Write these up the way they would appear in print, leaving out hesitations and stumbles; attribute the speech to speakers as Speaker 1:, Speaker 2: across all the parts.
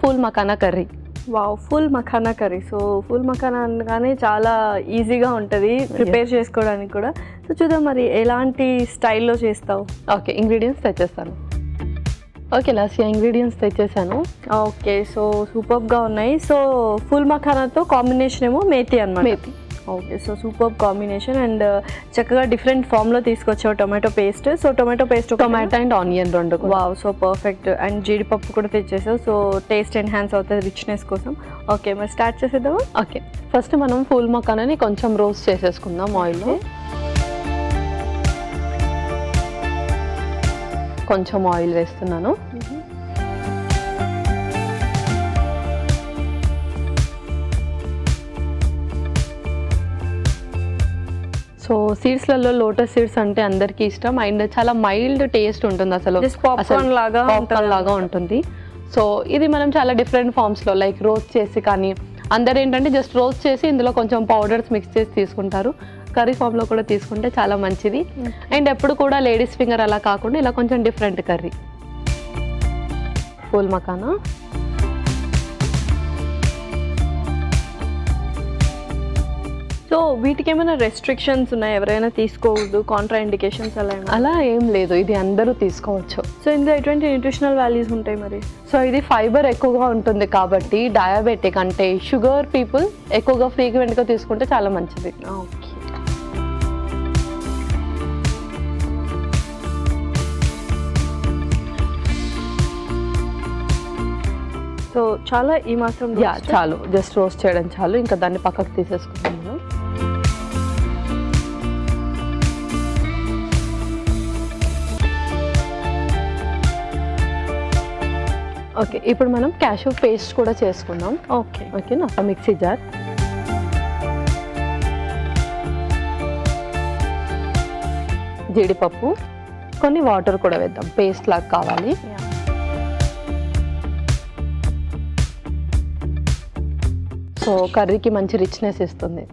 Speaker 1: Pool makhana curry.
Speaker 2: Wow, phool makhana curry. So phool makhana అనగానే చాలా ఈజీగా ఉంటుంది ప్రిపేర్ చేసుకోవడానికి కూడా. సో చూద్దాం మరి ఎలాంటి స్టైల్లో చేస్తావు.
Speaker 1: ఓకే, ఇంగ్రీడియంట్స్ తెచ్చేస్తాను. ఓకే లాస్యా, ఇంగ్రీడియంట్స్ తెచ్చేసాను.
Speaker 2: ఓకే, సో సూపర్గా ఉన్నాయి. సో ఫుల్ మఖానాతో కాంబినేషన్ ఏమో మేతి అన్నమాట.
Speaker 1: మేతి.
Speaker 2: Okay, so super combination. And చక్కగా డిఫరెంట్ ఫామ్లో తీసుకొచ్చావు tomato paste. So tomato paste,
Speaker 1: tomato and onion రెండు.
Speaker 2: Wow, so perfect. అండ్ జీడిపప్పు కూడా తెచ్చేసావు. సో టేస్ట్ ఎన్హాన్స్ అవుతుంది రిచ్నెస్ కోసం. ఓకే, మరి స్టార్ట్ చేసేద్దామా?
Speaker 1: ఓకే, ఫస్ట్ మనం ఫూల్ మఖానాని కొంచెం రోస్ట్ చేసేసుకుందాం ఆయిల్లో. కొంచెం ఆయిల్ వేస్తున్నాను. సో సీడ్స్లలో లోటస్ సీడ్స్ అంటే అందరికీ ఇష్టం అండ్ చాలా మైల్డ్ టేస్ట్ ఉంటుంది. అసలు
Speaker 2: పాప్కార్న్
Speaker 1: లాగా ఉంటుంది. సో ఇది మనం చాలా డిఫరెంట్ ఫామ్స్లో లైక్ రోస్ట్ చేసి, కానీ అందరు ఏంటంటే జస్ట్ రోస్ట్ చేసి ఇందులో కొంచెం పౌడర్స్ మిక్స్ చేసి తీసుకుంటారు. కర్రీ ఫామ్లో కూడా తీసుకుంటే చాలా మంచిది. అండ్ ఎప్పుడు కూడా లేడీస్ ఫింగర్ అలా కాకుండా ఇలా కొంచెం different curry. Phool makhana,
Speaker 2: so వీటికి ఏమైనా రెస్ట్రిక్షన్స్ ఉన్నాయి? ఎవరైనా తీసుకోవద్దు, కాంట్రా ఇండికేషన్స్
Speaker 1: అలా ఏం లేదు, ఇది అందరూ తీసుకోవచ్చు.
Speaker 2: సో ఇందులో ఎటువంటి న్యూట్రిషనల్ వాల్యూస్ ఉంటాయి మరి?
Speaker 1: సో ఇది ఫైబర్ ఎక్కువగా ఉంటుంది కాబట్టి డయాబెటిక్ అంటే షుగర్ పీపుల్ ఎక్కువగా ఫ్రీక్వెంట్గా తీసుకుంటే చాలా మంచిది.
Speaker 2: ఓకే, సో చాలా ఈ మాత్రం
Speaker 1: చాలు, జస్ట్ రోస్ట్ చేయడం చాలు. ఇంకా దాన్ని పక్కకు తీసేసుకున్నాము. ఓకే, ఇప్పుడు మనం క్యాషూ పేస్ట్ కూడా చేసుకుందాం.
Speaker 2: ఓకే
Speaker 1: ఓకేనా, మిక్సీ జార్, జీడిపప్పు, కొన్ని వాటర్ కూడా వేద్దాం, పేస్ట్ లాగా కావాలి. సో కర్రీకి మంచి రిచ్నెస్ ఇస్తుంది.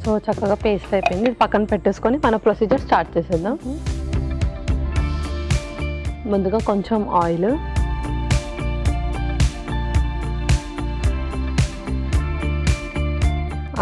Speaker 1: సో చక్కగా పేస్ట్ అయిపోయింది. ఇది పక్కన పెట్టేసుకొని మన ప్రొసీజర్ స్టార్ట్ చేసేద్దాం. ముందుగా కొంచెం ఆయిల్,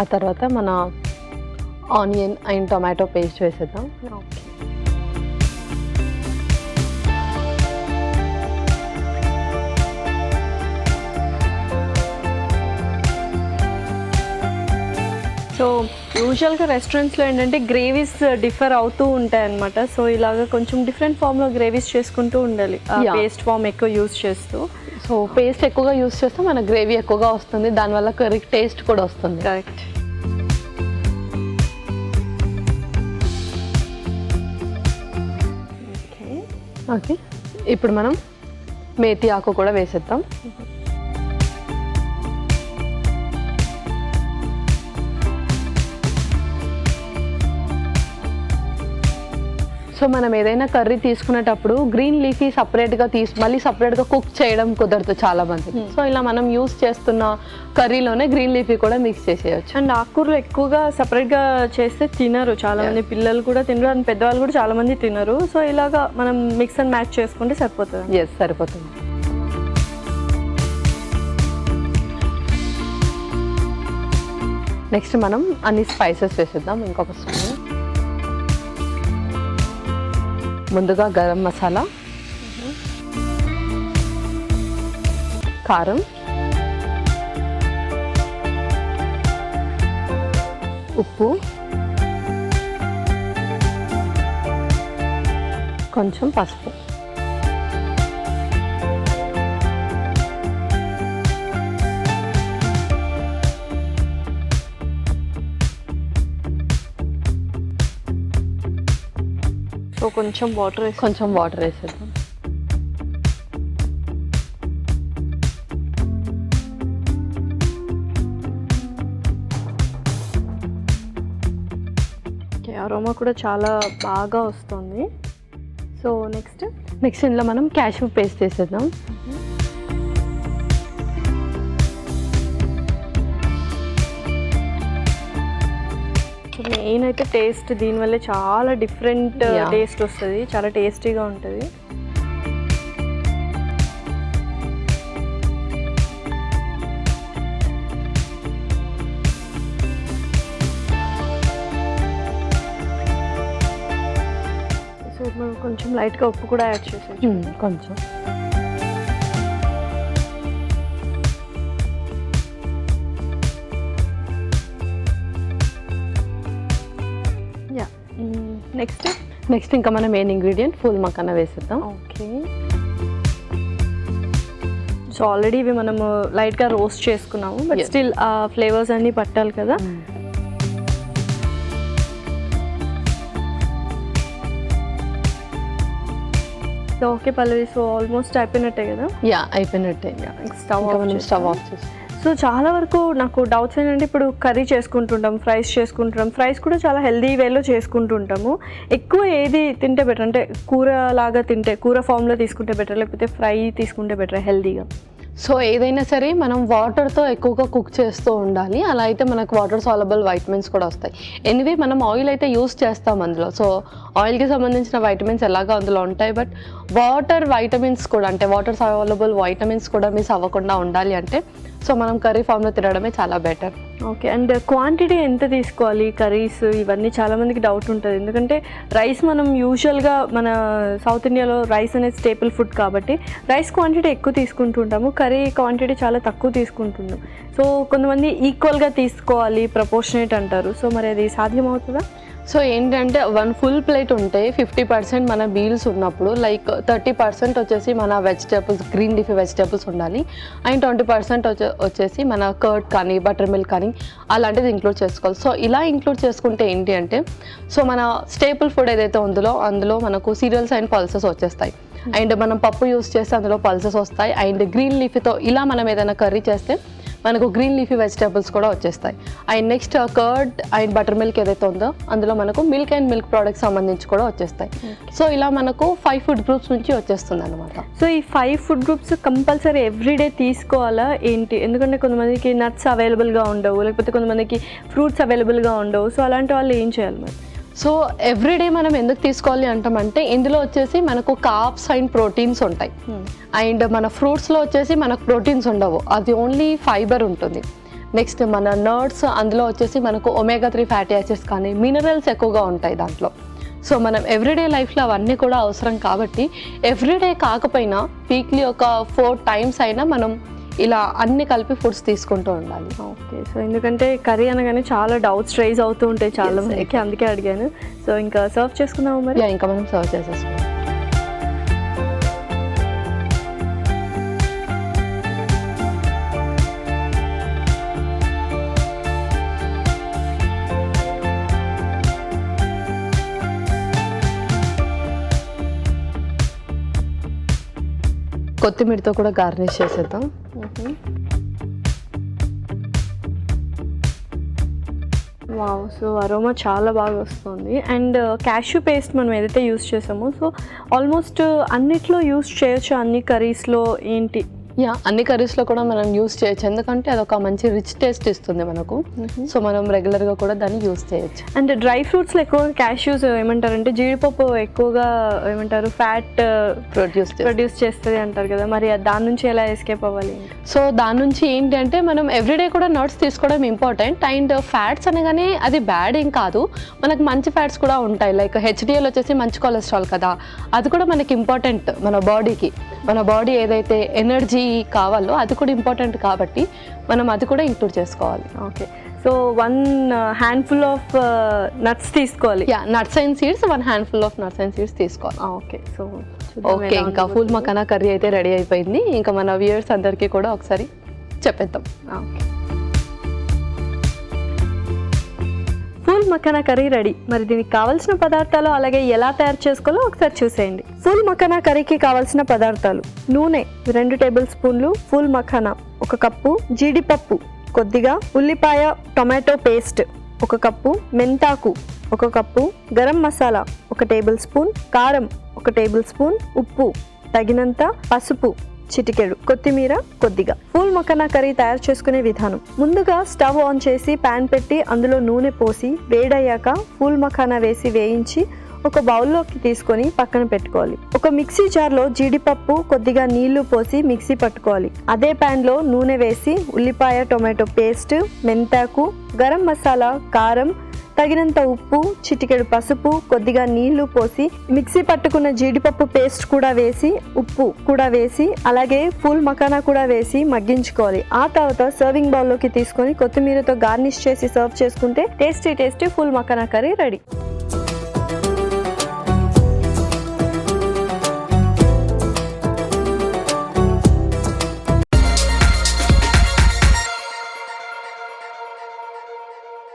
Speaker 1: ఆ తర్వాత మన ఆనియన్ అండ్ టొమాటో పేస్ట్ వేసేద్దాం.
Speaker 2: సో యూజువల్గా రెస్టారెంట్స్లో ఏంటంటే గ్రేవీస్ డిఫర్ అవుతూ ఉంటాయి అన్నమాట. సో ఇలాగ కొంచెం డిఫరెంట్ ఫామ్లో గ్రేవీస్ చేసుకుంటూ ఉండాలి, పేస్ట్ ఫామ్ ఎక్కువ యూజ్ చేస్తూ.
Speaker 1: సో పేస్ట్ ఎక్కువగా యూజ్ చేస్తే మన గ్రేవీ ఎక్కువగా వస్తుంది, దానివల్ల కర్రీ టేస్ట్ కూడా వస్తుంది.
Speaker 2: కరెక్ట్.
Speaker 1: ఓకే, ఇప్పుడు మనం మేతి ఆకు కూడా వేసేద్దాం. సో మనం ఏదైనా కర్రీ తీసుకునేటప్పుడు గ్రీన్ లీఫీ సపరేట్గా మళ్ళీ సపరేట్గా కుక్ చేయడం కుదరదు చాలా మంది. సో ఇలా మనం యూస్ చేస్తున్న కర్రీలోనే గ్రీన్ లీఫీ కూడా మిక్స్ చేసేయచ్చు.
Speaker 2: అండ్ ఆకుకూరలు ఎక్కువగా సపరేట్గా చేస్తే తినరు చాలా మంది, పిల్లలు కూడా తినరు అండ్ పెద్దవాళ్ళు కూడా చాలా మంది తినరు. సో ఇలాగా మనం మిక్స్ అండ్ మ్యాచ్ చేసుకుంటే సరిపోతుంది.
Speaker 1: ఎస్, సరిపోతుంది. నెక్స్ట్ మనం అన్ని స్పైసెస్ వేసేద్దాం. ఇంకొక స్పూన్ ముందుగా గరం మసాలా, కారం, ఉప్పు, కొంచెం పసుపు.
Speaker 2: సో కొంచెం వాటర్
Speaker 1: వేసేద్దాం.
Speaker 2: అరోమా కూడా చాలా బాగా వస్తుంది. సో
Speaker 1: నెక్స్ట్ ఇందులో మనం క్యాష్యూ పేస్ట్ వేసేద్దాం.
Speaker 2: మెయిన్ అయితే టేస్ట్ దీనివల్ల చాలా డిఫరెంట్ టేస్ట్ వస్తుంది, చాలా టేస్టీగా ఉంటుంది. సో మనం కొంచెం లైట్గా ఉప్పు కూడా యాడ్ చేసేది
Speaker 1: కొంచెం. నెక్స్ట్ ఇంకా మన మెయిన్ ఇంగ్రీడియంట్ ఫూల్ మఖానా వేసేద్దాం.
Speaker 2: ఓకే. సో ఆల్రెడీ ఇవి మనము లైట్గా రోస్ట్ చేసుకున్నాము, బట్ స్టిల్ ఆ ఫ్లేవర్స్ అన్నీ పట్టాలి కదా. సో ఓకే పల్లవి, సో ఆల్మోస్ట్ అయిపోయినట్టే కదా.
Speaker 1: అయిపోయినట్టే.
Speaker 2: స్టవ్ ఆఫ్ చేసి. సో చాలా వరకు నాకు డౌట్స్ ఏంటంటే, ఇప్పుడు కర్రీ చేసుకుంటుంటాం, ఫ్రైస్ చేసుకుంటుంటాం, ఫ్రైస్ కూడా చాలా హెల్దీ వేలో చేసుకుంటుంటాము. ఎక్కువ ఏది తింటే బెటర్, అంటే కూర లాగా తింటే, కూర ఫామ్లో తీసుకుంటే బెటర్, లేకపోతే ఫ్రై తీసుకుంటే బెటర్ హెల్దీగా?
Speaker 1: సో ఏదైనా సరే మనం వాటర్తో ఎక్కువగా కుక్ చేస్తూ ఉండాలి. అలా అయితే మనకు వాటర్ సాలబుల్ వైటమిన్స్ కూడా వస్తాయి. ఎనివే మనం ఆయిల్ అయితే యూస్ చేస్తాం అందులో, సో ఆయిల్కి సంబంధించిన వైటమిన్స్ ఎలాగో అందులో ఉంటాయి. బట్ వాటర్ వైటమిన్స్ కూడా, అంటే వాటర్ సాలబుల్ వైటమిన్స్ కూడా మిస్ అవ్వకుండా ఉండాలి అంటే సో మనం కర్రీ ఫామ్లో తినడమే చాలా బెటర్.
Speaker 2: ఓకే. అండ్ క్వాంటిటీ ఎంత తీసుకోవాలి కర్రీస్? ఇవన్నీ చాలామందికి డౌట్ ఉంటుంది, ఎందుకంటే రైస్ మనం యూజువల్గా మన సౌత్ ఇండియాలో రైస్ అనేది స్టేపుల్ ఫుడ్ కాబట్టి రైస్ క్వాంటిటీ ఎక్కువ తీసుకుంటుంటాము, కర్రీ క్వాంటిటీ చాలా తక్కువ తీసుకుంటున్నాం. సో కొంతమంది ఈక్వల్గా తీసుకోవాలి, ప్రపోర్షనేట్ అంటారు. సో మరి అది సాధ్యమవుతుందా?
Speaker 1: సో ఏంటంటే 1 ఫుల్ ప్లేట్ ఉంటే 50% మన మీల్స్ ఉన్నప్పుడు లైక్ 30% వచ్చేసి మన వెజిటేబుల్స్, గ్రీన్ లీఫీ వెజిటేబుల్స్ ఉండాలి. అండ్ 20% వచ్చేసి మన కర్డ్ కానీ బటర్ మిల్క్ కానీ అలాంటిది ఇంక్లూడ్ చేసుకోవాలి. సో ఇలా ఇంక్లూడ్ చేసుకుంటే ఏంటి అంటే, సో మన స్టేపుల్ ఫుడ్ ఏదైతే ఉందో అందులో మనకు సీరియల్స్ అండ్ పల్సెస్ వచ్చేస్తాయి. అండ్ మనం పప్పు యూస్ చేస్తే అందులో పల్సెస్ వస్తాయి. అండ్ గ్రీన్ లీఫీతో ఇలా మనం ఏదైనా కర్రీ చేస్తే మనకు గ్రీన్ లీఫీ వెజిటేబుల్స్ కూడా వచ్చేస్తాయి. And next curd and butter milk ఏదైతే ఉందో అందులో మనకు మిల్క్ అండ్ మిల్క్ ప్రోడక్ట్స్ సంబంధించి కూడా వచ్చేస్తాయి. సో ఇలా మనకు 5 ఫుడ్ గ్రూప్స్ నుంచి వచ్చేస్తుంది అనమాట.
Speaker 2: సో ఈ 5 ఫుడ్ గ్రూప్స్ కంపల్సరీ ఎవ్రీడే తీసుకోవాలా ఏంటి? ఎందుకంటే కొంతమందికి నట్స్ అవైలబుల్గా ఉండవు, లేకపోతే కొంతమందికి ఫ్రూట్స్ అవైలబుల్గా ఉండవు. సో అలాంటి వాళ్ళు ఏం చేయాలి మరి?
Speaker 1: సో ఎవ్రీడే మనం ఎందుకు తీసుకోవాలి అంటామంటే, ఇందులో వచ్చేసి మనకు కార్బ్స్ అండ్ ప్రోటీన్స్ ఉంటాయి. అండ్ మన ఫ్రూట్స్లో వచ్చేసి మనకు ప్రోటీన్స్ ఉండవు, అది ఓన్లీ ఫైబర్ ఉంటుంది. నెక్స్ట్ మన నట్స్, అందులో వచ్చేసి మనకు omega-3 ఫ్యాటీ యాసిడ్స్ కానీ మినరల్స్ ఎక్కువగా ఉంటాయి దాంట్లో. సో మనం ఎవ్రీడే లైఫ్లో అవన్నీ కూడా అవసరం కాబట్టి ఎవ్రీడే కాకపోయినా వీక్లీ ఒక 4 times అయినా మనం ఇలా అన్ని కలిపి ఫుడ్స్ తీసుకుంటూ ఉండాలి.
Speaker 2: ఓకే. సో ఎందుకంటే కర్రీ అనగానే చాలా డౌట్స్ రైజ్ అవుతూ ఉంటాయి చాలా మందికి, అందుకే అడిగాను. సో ఇంకా సర్వ్ చేసుకుందాము మరి?
Speaker 1: ఇంకా మనం సర్వ్ చేసేసుకుందాం. కొత్తిమీరతో కూడా గార్నిష్ చేసేద్దాం.
Speaker 2: వావ్, సో అరోమా చాలా బాగా వస్తుంది. అండ్ క్యాష్యూ పేస్ట్ మనం ఏదైతే యూస్ చేసామో, సో ఆల్మోస్ట్ అన్నిట్లో యూస్ చేయొచ్చు, అన్ని కర్రీస్లో ఏంటి?
Speaker 1: అన్ని కర్రీస్లో కూడా మనం యూస్ చేయొచ్చు, ఎందుకంటే అదొక మంచి రిచ్ టేస్ట్ ఇస్తుంది మనకు. సో మనం రెగ్యులర్గా కూడా దాన్ని యూస్ చేయొచ్చు.
Speaker 2: అండ్ డ్రై ఫ్రూట్స్లో ఎక్కువ క్యాష్యూస్ ఏమంటారంటే జీడిపప్పు ఎక్కువగా ఏమంటారు ఫ్యాట్ ప్రొడ్యూస్ చేస్తుంది అంటారు కదా, మరి దాని నుంచి ఎలా ఎస్కేప్ అవ్వాలి?
Speaker 1: సో దాని నుంచి ఏంటి అంటే, మనం ఎవ్రీడే కూడా నట్స్ తీసుకోవడం ఇంపార్టెంట్. అండ్ ఫ్యాట్స్ అనగానే అది బ్యాడ్ ఏం కాదు, మనకు మంచి ఫ్యాట్స్ కూడా ఉంటాయి. లైక్ HDL వచ్చేసి మంచి కొలెస్ట్రాల్ కదా, అది కూడా మనకి ఇంపార్టెంట్ మన బాడీకి. మన బాడీ ఏదైతే ఎనర్జీ కావాలో అది కూడా ఇంపార్టెంట్ కాబట్టి మనం అది కూడా ఇంక్లూడ్ చేసుకోవాలి.
Speaker 2: Okay. So 1 handful of nuts తీసుకోవాలి.
Speaker 1: Nuts and seeds, 1 handful of nuts and seeds తీసుకోవాలి.
Speaker 2: ఓకే. సో
Speaker 1: ఓకే, ఇంకా ఫూల్ మఖానా కర్రీ అయితే రెడీ అయిపోయింది. ఇంకా మన వ్యూయర్స్ అందరికీ కూడా ఒకసారి చెప్పేద్దాం.
Speaker 2: ఓకే, ఫూల్ మఖానా కర్రీ రెడీ. మరి దీనికి కావాల్సిన పదార్థాలు అలాగే ఎలా తయారు చేసుకోవాలో ఒకసారి చూసేయండి. ఫూల్ మఖానా కర్రీకి కావాల్సిన పదార్థాలు: నూనె 2 టేబుల్ స్పూన్లు, ఫూల్ మఖానా 1 కప్పు, జీడిపప్పు కొద్దిగా, ఉల్లిపాయ టొమాటో పేస్ట్ 1 కప్పు, మెంతాకు 1 cup, garam masala 1 table spoon, కారం 1 టేబుల్ స్పూన్, ఉప్పు తగినంత, పసుపు చిటికెడు, కొత్తిమీర కొద్దిగా. ఫూల్ మఖానా కర్రీ తయారు చేసుకునే విధానం. ముందుగా స్టవ్ ఆన్ చేసి ప్యాన్ పెట్టి అందులో నూనె పోసి వేడయ్యాక ఫూల్ మఖానా వేసి వేయించి ఒక బౌల్లోకి తీసుకొని పక్కన పెట్టుకోవాలి. ఒక మిక్సీ జార్లో జీడిపప్పు కొద్దిగా నీళ్లు పోసి మిక్సీ పట్టుకోవాలి. అదే ప్యాన్ లో నూనె వేసి ఉల్లిపాయ, టొమాటో పేస్ట్, మెంతాకు, గరం మసాలా, కారం, తగినంత ఉప్పు, చిటికెడు పసుపు, కొద్దిగా నీళ్లు పోసి మిక్సీ పట్టుకున్న జీడిపప్పు పేస్ట్ కూడా వేసి, ఉప్పు కూడా వేసి, అలాగే ఫూల్ మఖానా కూడా వేసి మగ్గించుకోవాలి. ఆ తర్వాత సర్వింగ్ బౌల్లోకి తీసుకొని కొత్తిమీరతో గార్నిష్ చేసి సర్వ్ చేసుకుంటే tasty phool makhana curry ready.